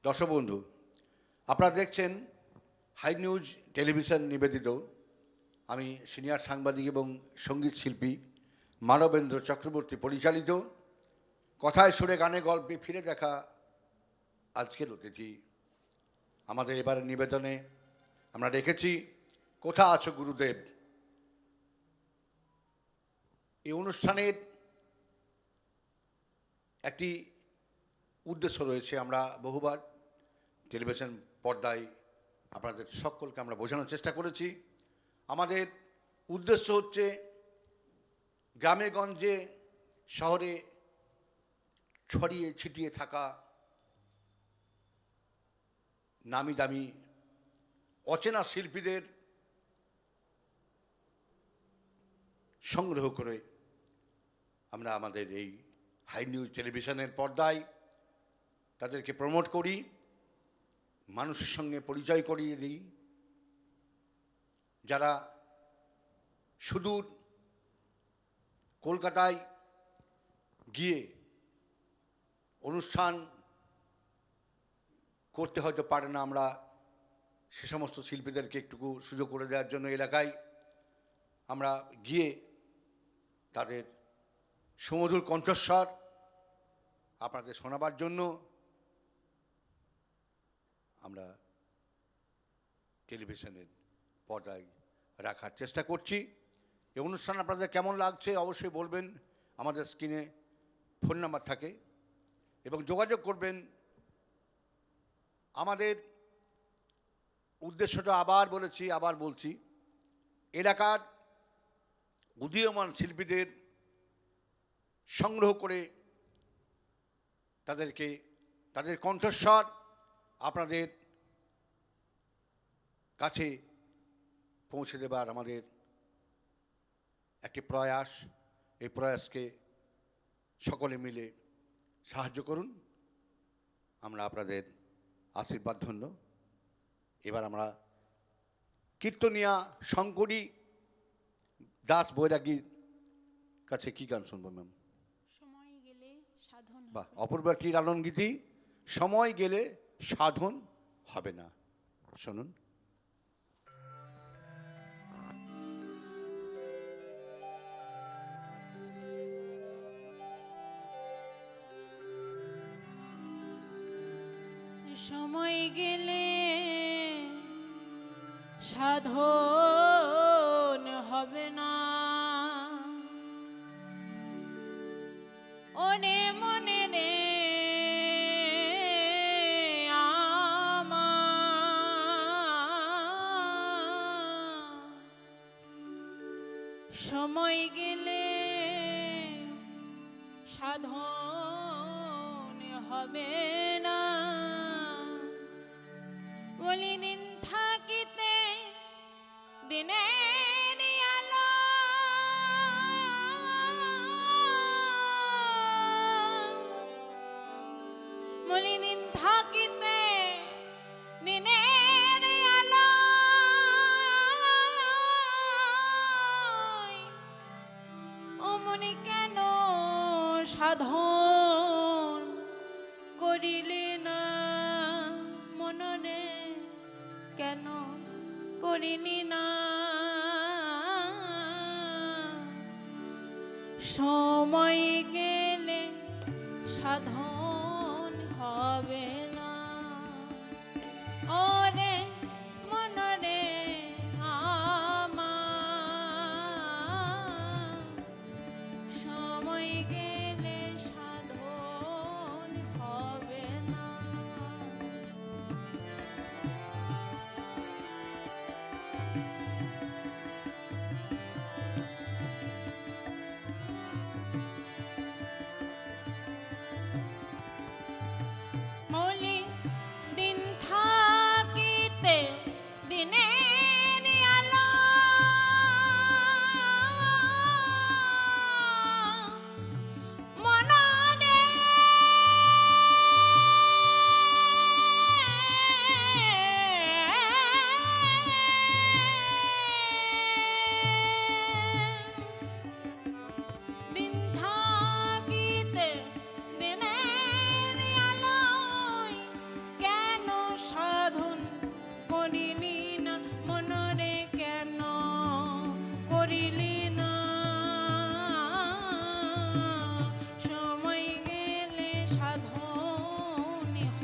দর্শক বন্ধু, আপনারা দেখছেন হাই নিউজ টেলিভিশন নিবেদিত। আমি সিনিয়র সাংবাদিক এবং সঙ্গীত শিল্পী মানবেন্দ্র চক্রবর্তী পরিচালিত কথায় সুরে গানে গল্পে ফিরে দেখা আজকের অতিথি। আমাদের এবারের নিবেদনে আমরা রেখেছি কোথা আছো গুরুদেব। এই অনুষ্ঠানের একটি উদ্দেশ্য রয়েছে। আমরা বহুবার টেলিভিশন পর্দায় আপনাদের সকলকে আমরা বোঝানোর চেষ্টা করেছি। আমাদের উদ্দেশ্য হচ্ছে গ্রামে গঞ্জে শহরে ছড়িয়ে ছিটিয়ে থাকা নামি দামি অচেনা শিল্পীদের সংগ্রহ করে আমরা আমাদের এই হাই নিউজ টেলিভিশনের পর্দায় তাদেরকে প্রমোট করি, মানুষের সঙ্গে পরিচয় করিয়ে দিই। যারা সুদূর কলকাতায় গিয়ে অনুষ্ঠান করতে হয়তো পারে না, আমরা সে সমস্ত শিল্পীদেরকে একটুকু সুযোগ করে দেওয়ার জন্য এলাকায় আমরা গিয়ে তাদের সুমধুর কণ্ঠস্বর আপনাদের শোনাবার জন্য আমরা টেলিভিশনের পর্দায় রাখার চেষ্টা করছি। এই অনুষ্ঠান আপনাদের কেমন লাগছে অবশ্যই বলবেন। আমাদের স্ক্রিনে ফোন নাম্বার থাকে এবং যোগাযোগ করবেন। আমাদের উদ্দেশ্যটা আবার বলেছি, আবার বলছি, এলাকার উদীয়মান শিল্পীদের সংগ্রহ করে তাদেরকে তাদের কণ্ঠস্বর আপনাদের কাছে পৌঁছে দেবার আমাদের একটি প্রয়াস। এই প্রয়াসকে সকলে মিলে সাহায্য করুন, আমরা আপনাদের আশীর্বাদ ধন্য। এবার আমরা কীর্তনিয়া শঙ্করী দাস বৈরাগীর কাছে কি গান শুনবো ম্যাম? সময় গেলে সাধন বা অপূর্ব একটি লালন গীতি, সময় গেলে সাধন হবে না। শুনুন। সময় গেলে সাধন হবে না, ওনে মনে রে সময় গেলে সাধন হবে না। বলি দিন থাকিতে দিনের আলো, বলি দিন থাকিতে দিনের আলো, ও মনে কেন সাধন করিলে না, মননে কেন করিলি না। সময় গেলে সাধন হবে না, ওরে মনরে আমার সময় গেলে সাধন হবে না।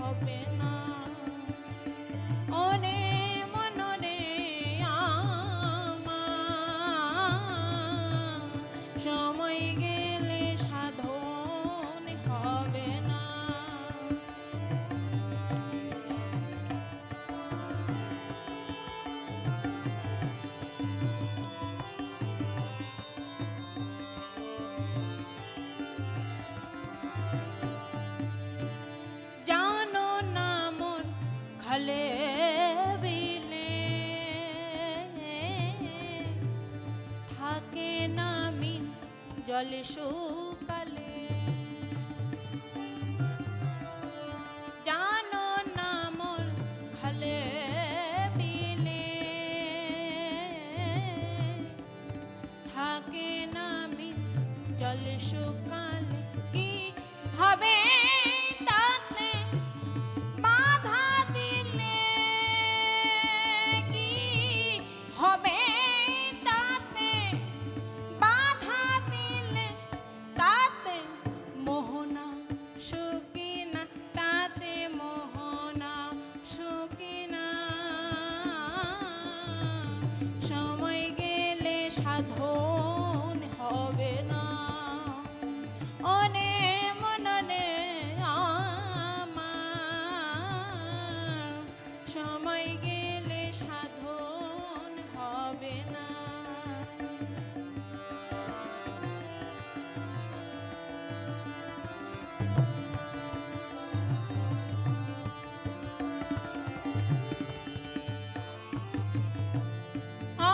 হবে না। ওরে মনরে আমার, সময় গেলে সাধন হবে না। জানো না মন খালে বিলে থাকে না মিন জলে শুকালে। জানো না মন খালে বিলে থাকে না মিন জলে শুকালে। কি হবে তাতে বাধা দিলে, কি হবে তাতে বাধা দিলে, তাতে মোহনা সুকিনা, তাতে মোহনা সুকিনা। সময় গেলে সাধন হবে না। ওরে মনরে আমার, সময় গেলে সাধন হবে না।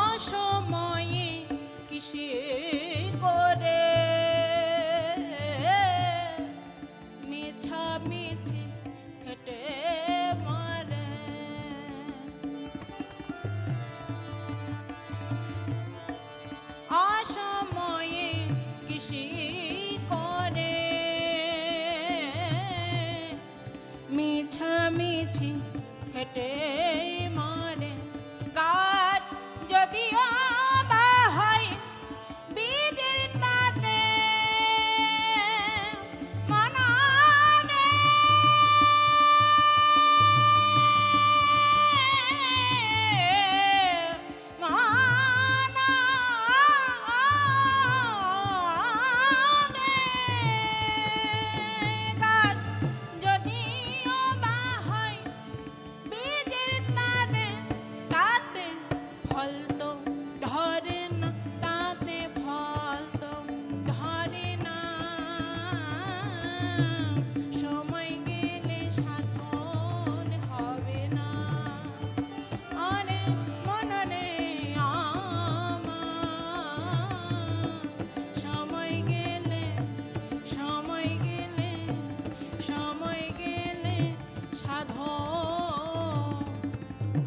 অসময়ে কিসে করে মিছামিছি খেটে মরে। অসময়ে কিসে করে মিছামিছি খেটে মরে। গাছ যদিও বা হয় বীজের তাতে মনরে গাছ যদিও বা হয় বীজের তাতে, তাতে ফল তো ধরে না, তাতে ফল তো ধরে না। সময় গেলে সাধন হবে না। আরে মনরে আমার, সময় গেলে, সময় গেলে, সময় গেলে সাধন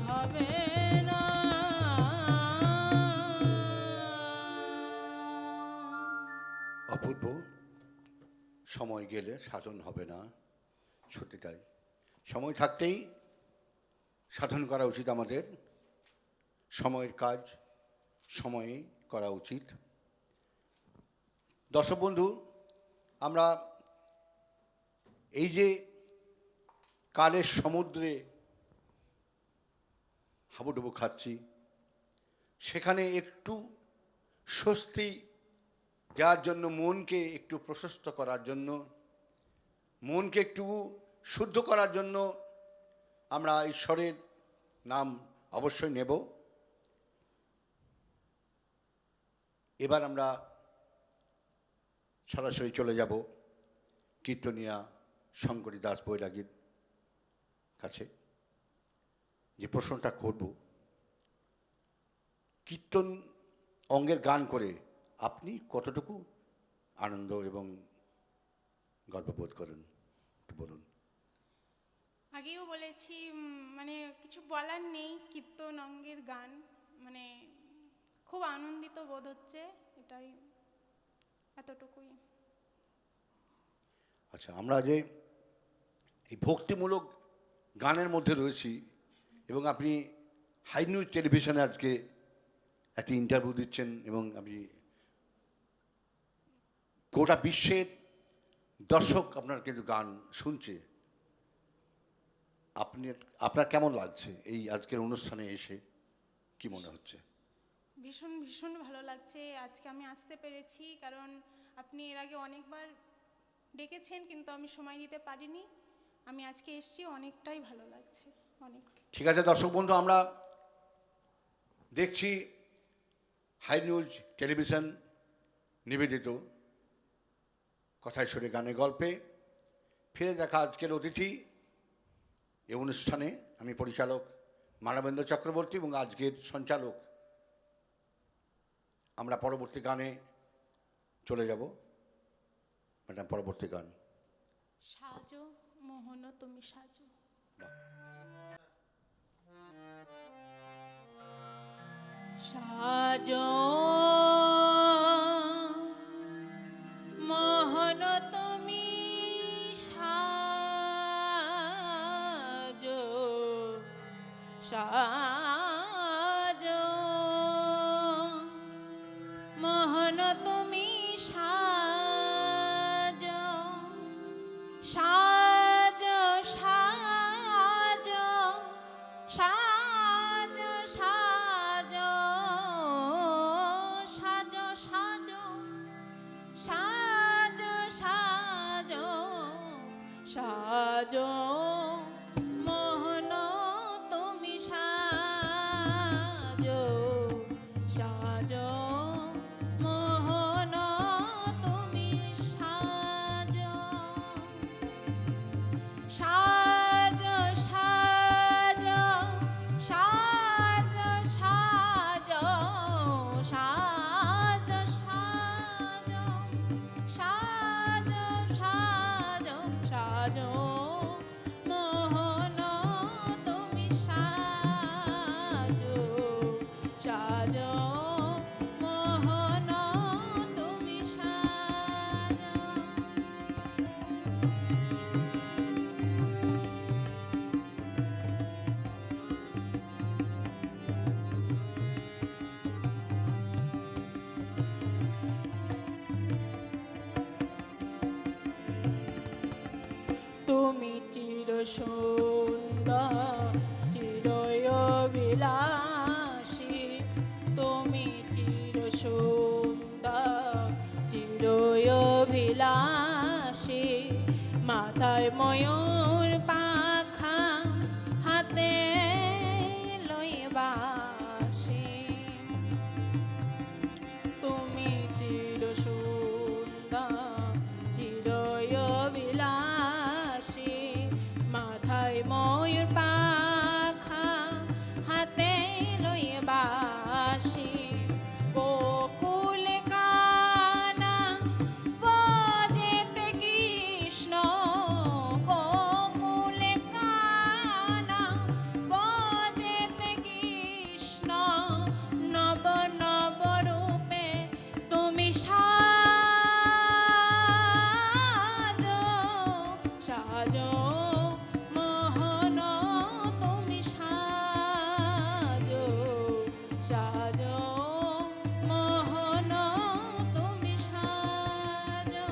হবে না। অপূর্ব। সময় গেলে সাধন হবে না, সত্যি তাই। সময় থাকতেই সাধন করা উচিত আমাদের। সময়ের কাজ সময়ে করা উচিত। দর্শক বন্ধু, আমরা এই যে কালের সমুদ্রে হাবুডুবু খাচ্ছি, সেখানে একটু স্বস্তি দেওয়ার জন্য, মনকে একটু প্রশস্ত করার জন্য, মনকে একটু শুদ্ধ করার জন্য আমরা ঈশ্বরের নাম অবশ্যই নেব। এবার আমরা সরাসরি চলে যাব কীর্তনিয়া শঙ্করী দাস বৈরাগীর কাছে। যে প্রশ্নটা করব, কীর্তন অঙ্গের গান করে আপনি কতটুকু আনন্দ এবং গর্ববোধ করেন, একটু বলুন। আগেও বলেছি, মানে কিছু বলার নেই। কীর্তন অঙ্গের গান মানে খুব আনন্দিত বোধ হচ্ছে, এটাই, এতটুকুই। আচ্ছা, আমরা যে এই ভক্তিমূলক গানের মধ্যে রয়েছি, এবং আপনি হাই নিউজ টেলিভিশনে আজকে একটি ইন্টারভিউ দিচ্ছেন, এবং আপনি গোটা বিশ্বের দর্শক আপনার কিন্তু গান শুনছে। আপনি আপনার কেমন লাগছে এই আজকের অনুষ্ঠানে এসে, কি মনে হচ্ছে? ভীষণ ভীষণ ভালো লাগছে আজকে আমি আসতে পেরেছি, কারণ আপনি এর আগে অনেকবার ডেকেছেন কিন্তু আমি সময় দিতে পারিনি। আমি আজকে এসেছি, অনেকটাই ভালো লাগছে, অনেক। ঠিক আছে দর্শক বন্ধু, আমরা দেখছি হাই নিউজ টেলিভিশন নিবেদিত কথায় সুরে গানে গল্পে ফিরে দেখা আজকের অতিথি এই অনুষ্ঠানে। আমি পরিচালক মানবেন্দ্র চক্রবর্তী এবং আজকের সঞ্চালক। আমরা পরবর্তী গানে চলে যাব। ম্যাডাম, পরবর্তী গান। সাজো মোহন তুমি সাজো। সাজো মোহন তুমি সাজো, সাজো মোহন তুমি সাজো, সাজো সাজো সাজো সাজো সাজো সাজো সাজো সাজো সাজো মোহন তুমি সাজো, সাজো মোহন তুমি সাজো, সাজো সাজো সাজো সাজো সাজো সাজো সাজো সাজো মোহন তুমি সাজো, সাজো মোহন তুমি সাজো। তুমি চির সুন্দর চিরবিলাসী, তুমি চির সুন্দর চিরবিলাসী, মাথায় ময়ূর পাখা হাতে লইবাসী, তুমি চির সুন্দর চিরবিলাসী, মাথায় ময়ূর পাখা হাতে লইবাসী, গোকুল কানা বজেতে কৃষ্ণ, গোকুল কানা বজেতে কৃষ্ণ, নব নব রূপে তুমি সাজো, সাজো মোহন তুমি সাজো, সাজো মোহন তুমি সাজো।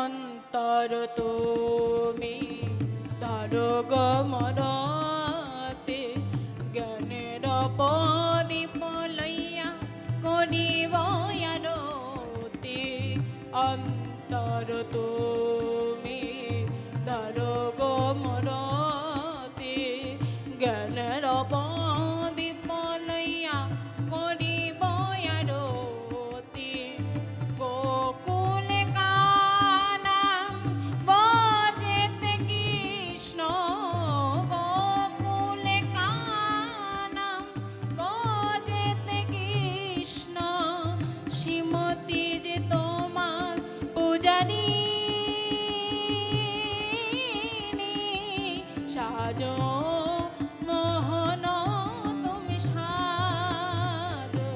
অন্তর তুমি ধরো গো মরতে, জ্ঞানের প্রদীপ লইয়া করিব আরতি, অন্তর তুমি ধরো গো মরতে, জ্ঞানের প্রদীপ লইয়া করিব আরতি, গোকুল কানা বজেতে কৃষ্ণ, গোকুল কানা বজেতে কৃষ্ণ, শ্রীমতী যে তোমার পূজারি, সাজো মোহন তুমি সাজো,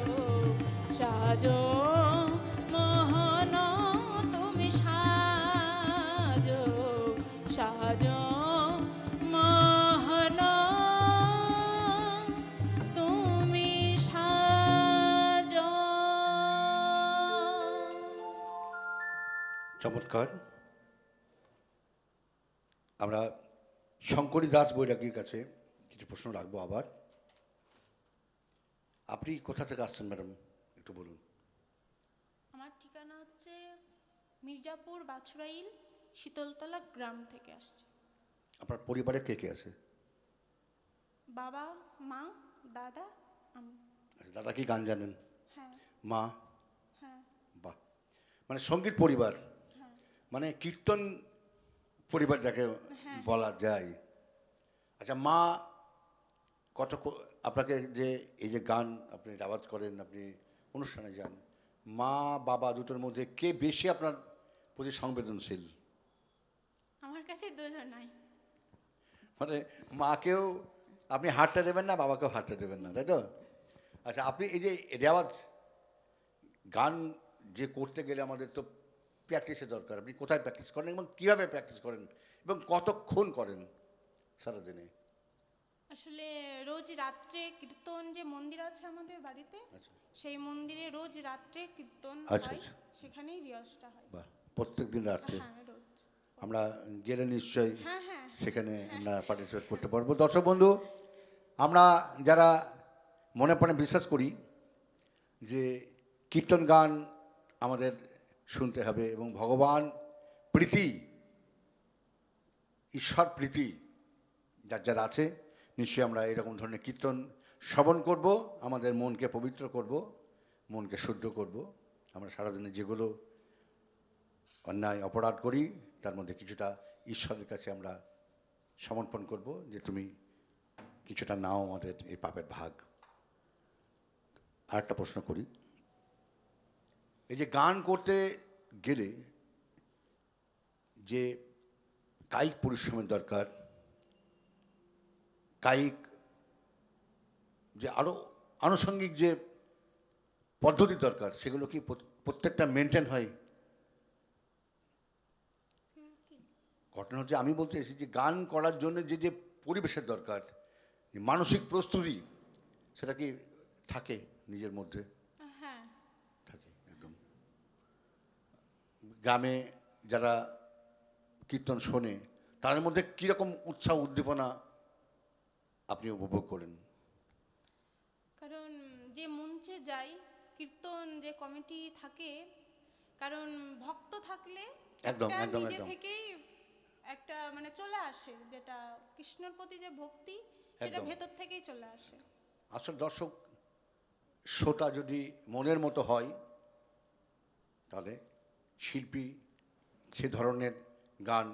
সাজো মোহন তুমি সাজো, সাজো মোহন। চমৎকার। আমরা শঙ্করী দাস বৈরাগীর কাছে কিছু প্রশ্ন রাখবো আবার। আপনি কোথা থেকে আসছেন ম্যাডাম, একটু বলুন। আমার ঠিকানা হচ্ছে মির্জাপুর বাছুরাইল শীতলতলা গ্রাম থেকে আসছে। আপনার পরিবারে কে কে আছে? বাবা, মা, দাদা, আমি। আচ্ছা, দাদা কি গান জানেন? হ্যাঁ। মা? হ্যাঁ। বাহ, মানে সঙ্গীত পরিবার, হ্যাঁ। মানে কীর্তন পরিবার যাকে বলা যায়। আচ্ছা, মা আপনাকে যে এই যে গান আপনি রেওয়াজ করেন, আপনি অনুষ্ঠানে যান, মা বাবা দুটোর মধ্যে কে বেশি আপনার প্রতি সংবেদনশীল? আমার কাছে দুজন নাই। মানে মাকেও আপনি হাঁটতে দেবেন না, বাবাকেও হাঁটতে দেবেন না, তাই তো? আচ্ছা, আপনি এই যে রেওয়াজ গান যে করতে গেলে আমাদের তো প্র্যাকটিসের দরকার। আপনি কোথায় প্র্যাকটিস করেন এবং কীভাবে প্র্যাকটিস করেন এবং কতক্ষণ করেন সারাদিনে? আসলে রোজ রাত্রে কীর্তন, যে মন্দির আছে আমাদের বাড়িতে, আচ্ছা সেই মন্দিরে রোজ রাত্রে কীর্তন আচ্ছা হয়, আচ্ছা। সেখানেই রিয়াজটা হয়। বাহ, প্রত্যেক দিন রাত্রে হ্যাঁ, রোজ। আমরা গেলে নিশ্চয়ই হ্যাঁ, হ্যাঁ। সেখানে আমরা পার্টিসিপেট করতে পারবো। দর্শক বন্ধু, আমরা যারা মনে প্রাণে বিশ্বাস করি যে কীর্তন গান আমাদের শুনতে হবে এবং ভগবান প্রীতি, ঈশ্বর প্রীতি যার যার আছে, নিশ্চয়ই আমরা এরকম ধরনের কীর্তন শ্রবণ করব, আমাদের মনকে পবিত্র করব, মনকে শুদ্ধ করব। আমরা সারাদিনে যেগুলো অন্যায় অপরাধ করি তার মধ্যে কিছুটা ঈশ্বরের কাছে আমরা সমর্পণ করব, যে তুমি কিছুটা নাও আমাদের এই পাপের ভাগ। আর একটা প্রশ্ন করি, এই যে গান করতে গেলে যে কায়িক পরিশ্রমের দরকার, কায়িক যে আরও আনুষঙ্গিক যে পদ্ধতি দরকার, সেগুলো কি প্রত্যেকটা মেনটেন হয়? ঘটনা হচ্ছে, আমি বলতে এসেছি যে গান করার জন্য যে যে পরিবেশের দরকার, মানসিক প্রস্তুতি, সেটা কি থাকে নিজের মধ্যে? হ্যাঁ। থাকে একদম। গ্রামে যারা কীর্তন শোনে তার মধ্যে কীরকম উৎসাহ উদ্দীপনা আপনি উপভোগ করেন? কারণ যে মঞ্চে যাই, কীর্তন যে কমিটি থাকে, কারণ ভক্ত থাকলে একদম, একটা একদম, নিজে একদম। থেকেই একটা মানে চলে আসে, যেটা কৃষ্ণর প্রতি যে ভক্তি, সেটা একদম। ভেতর থেকেই চলে আসে। আসল দর্শক শ্রোতা যদি মনের মতো হয়, তাহলে শিল্পী সে ধরনের গান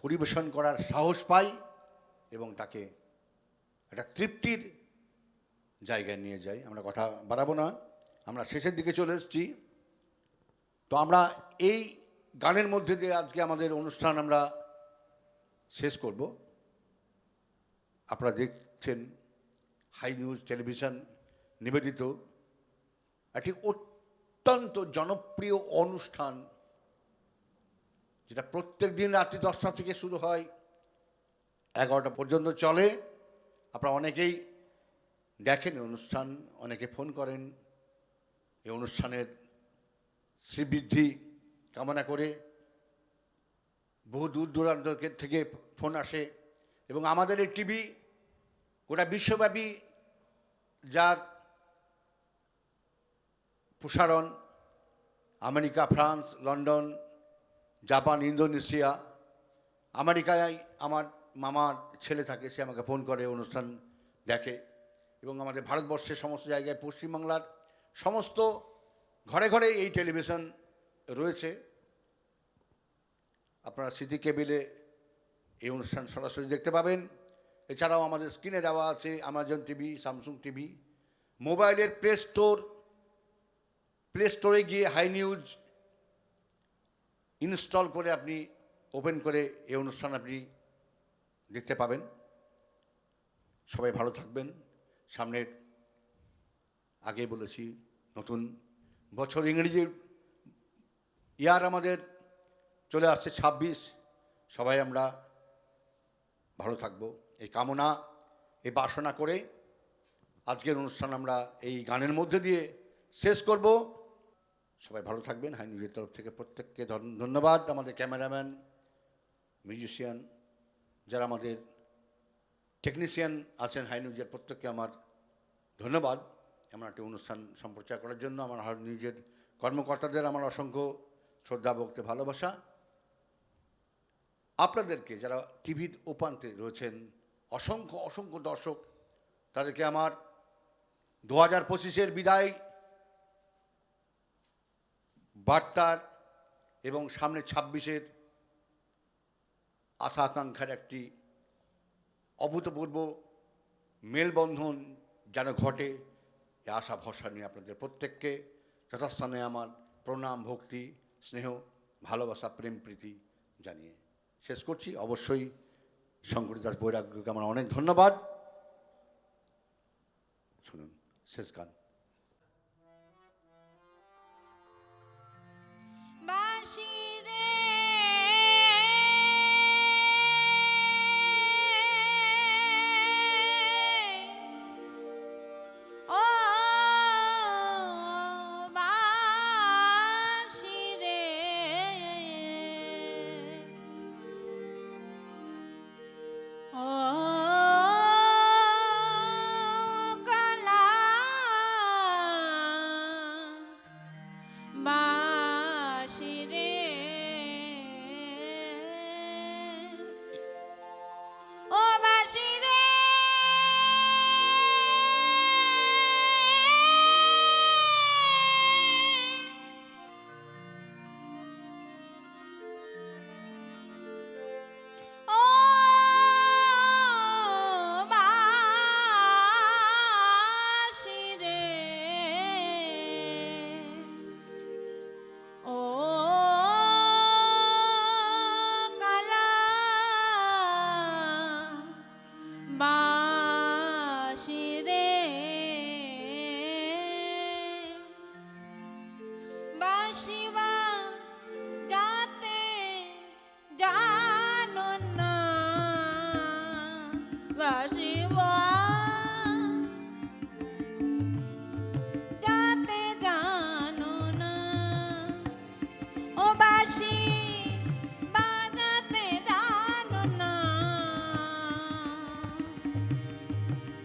পরিবেশন করার সাহস পায় এবং তাকে একটা তৃপ্তির জায়গায় নিয়ে যায়। আমরা কথা বাড়াবো না, আমরা শেষের দিকে চলে এসেছি। তো আমরা এই গানের মধ্যে দিয়ে আজকে আমাদের অনুষ্ঠান আমরা শেষ করব। আপনারা দেখছেন হাই নিউজ টেলিভিশন নিবেদিত একটি অত্যন্ত জনপ্রিয় অনুষ্ঠান, যেটা প্রত্যেক দিন রাত্রি 10টা থেকে শুরু হয়, 11টা পর্যন্ত চলে। আপনারা অনেকেই দেখেন অনুষ্ঠান, অনেকে ফোন করেন এই অনুষ্ঠানের শ্রীবৃদ্ধি কামনা করে। বহু দূর দূরান্ত থেকে ফোন আসে এবং আমাদের এই টিভি গোটা বিশ্বব্যাপী যার প্রসারণ, America, France, London, Japan, Indonesia, আমেরিকায় আমার মামার ছেলে থাকে, সে আমাকে ফোন করে, অনুষ্ঠান দেখে। এবং আমাদের ভারতবর্ষের সমস্ত জায়গায়, পশ্চিমবাংলার সমস্ত ঘরে ঘরে এই টেলিভিশন রয়েছে। আপনারা সিটি কেবিলে এই অনুষ্ঠান সরাসরি দেখতে পাবেন। এছাড়াও আমাদের স্ক্রিনে দেওয়া আছে অ্যামাজন টিভি, স্যামসুং টিভি। মোবাইলের প্লে স্টোরে গিয়ে হাই নিউজ ইনস্টল করে আপনি ওপেন করে এই অনুষ্ঠান আপনি দেখতে পাবেন। সবাই ভালো থাকবেন। সামনের, আগেই বলেছি, নতুন বছর, ইংরেজি ইয়ার আমাদের চলে আসছে 26। সবাই আমরা ভালো থাকবো এই কামনা, এই বাসনা করে আজকের অনুষ্ঠান আমরা এই গানের মধ্যে দিয়ে শেষ করব। সবাই ভালো থাকবেন। হাই নিউজের তরফ থেকে প্রত্যেককে ধন্যবাদ। আমাদের ক্যামেরাম্যান, মিউজিশিয়ান, যারা আমাদের টেকনিশিয়ান আছেন হাই নিউজের, প্রত্যেককে আমার ধন্যবাদ এমন একটি অনুষ্ঠান সম্প্রচার করার জন্য। আমার হাই নিউজের কর্মকর্তাদের আমার অসংখ্য শ্রদ্ধা, ভক্তি, ভালোবাসা। আপনাদেরকে যারা টিভির ওপান্তে রয়েছেন, অসংখ্য অসংখ্য দর্শক, তাদেরকে আমার 2025-এর বিদায় বার্তার এবং সামনে 26-এর আশা আকাঙ্ক্ষার একটি অভূতপূর্ব মেলবন্ধন যেন ঘটে, এ আশা ভরসা নিয়ে আপনাদের প্রত্যেককে যথাস্থানে আমার প্রণাম, ভক্তি, স্নেহ, ভালোবাসা, প্রেম, প্রীতি জানিয়ে শেষ করছি। অবশ্যই শঙ্করী দাস বৈরাগ্যকে আমার অনেক ধন্যবাদ। শুনুন শেষ গান। বাঁশি রে ও বাঁশি রে ও কালা বাঁশি রে ও বাঁশি রে ও বাঁশি রে ও কালা বাঁশি রে বাঁশি বাজাতে জানো না বাঁশি বাজাতে জানো না ও বাঁশি বাজাতে জানো না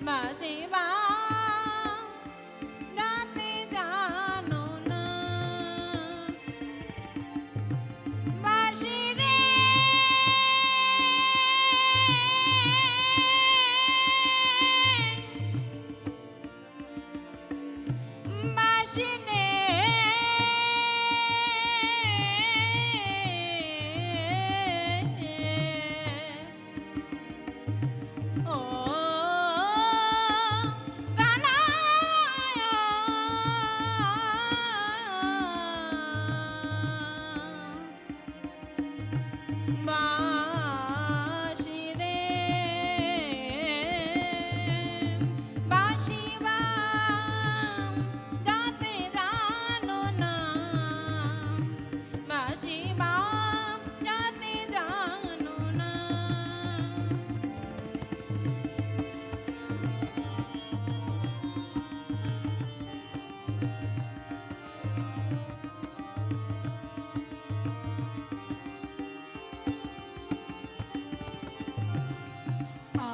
বাঁশি বাজাতে জানো না বাঁশি রে বাঁশি রে ও কানায় বাঁশি রে বাঁশি বাজাতে জানো না বাঁশি বাজাতে জানো না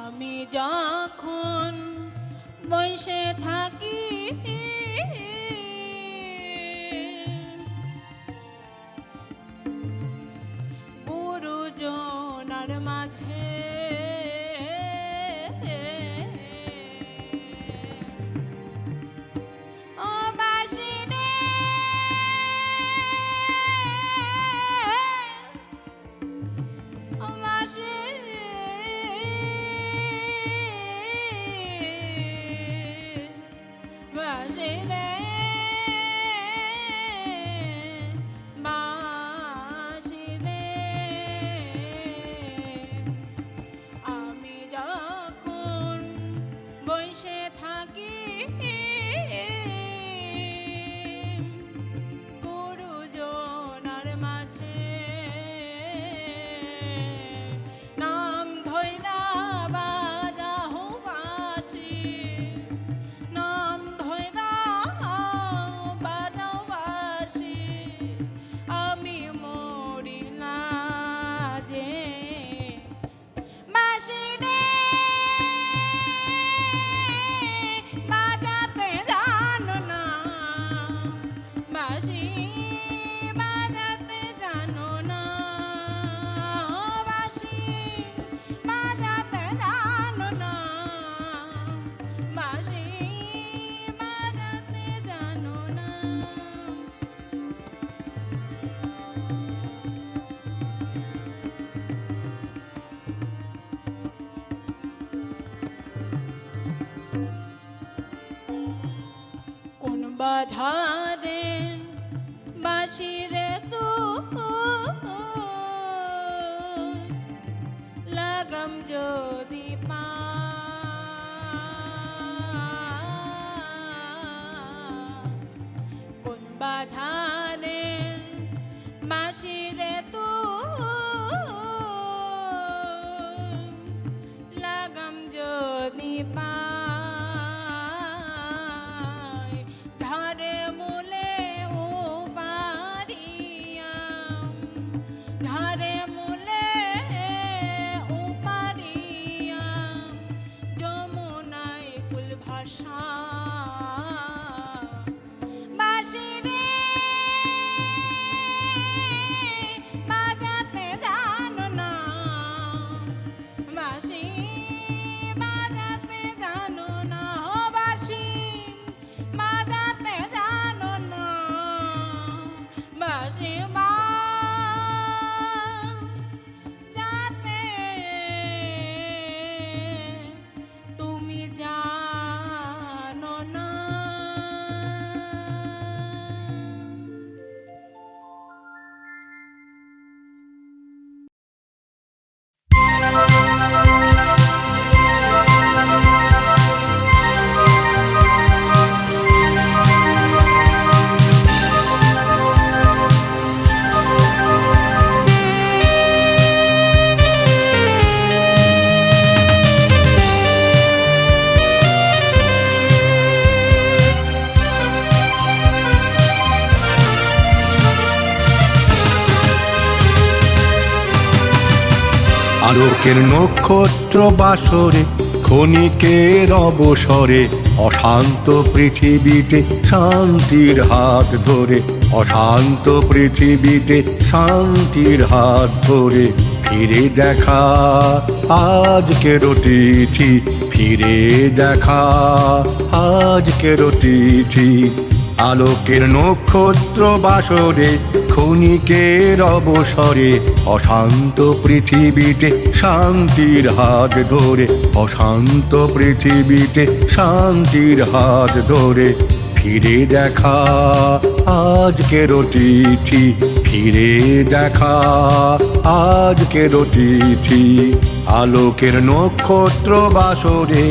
আমি যখন বসে থাকি গুরুজনার মাঝে ও বাঁশি রে ও বাঁশি বাঁশি রে বাঁশি রে আমি যখন বসে থাকি গুরুজনার মাঝে নাম ধইরা বাজাহু বাঁশি নাম ধইরা বাজাও বাঁশি বাধারেন বাঁশিরে তো লাগাম যদি পা কোন বাধারেন বাঁশিরে তো লাগাম যদি পাই ধারে মূলে উপারিয়াম ধারে মূলে উপারিয়াম যমুনায় কুল ভাষা বাঁশিরে বাজাতে জানো না বাঁশি বাজাতে জানো না ও বাঁশি বাজাতে জানো না বাঁশি বাজাতে তুমি জানো না। আলোকের নক্ষত্র বাসরে ক্ষণিকের অবসরে অশান্ত পৃথিবীতে শান্তির হাত ধরে অশান্ত পৃথিবীতে শান্তির হাত ধরে ফিরে দেখা আজকের তিথি ফিরে দেখা আজকের তিথি আলোকের নক্ষত্র বাসরে ক্ষণিকের অবসরে অশান্ত পৃথিবীতে শান্তির হাত ধরে অশান্ত পৃথিবীতে শান্তির হাত ধরে ফিরে দেখা আজকের তিথি ফিরে দেখা আজকের তিথি আলোকের নক্ষত্র বাসরে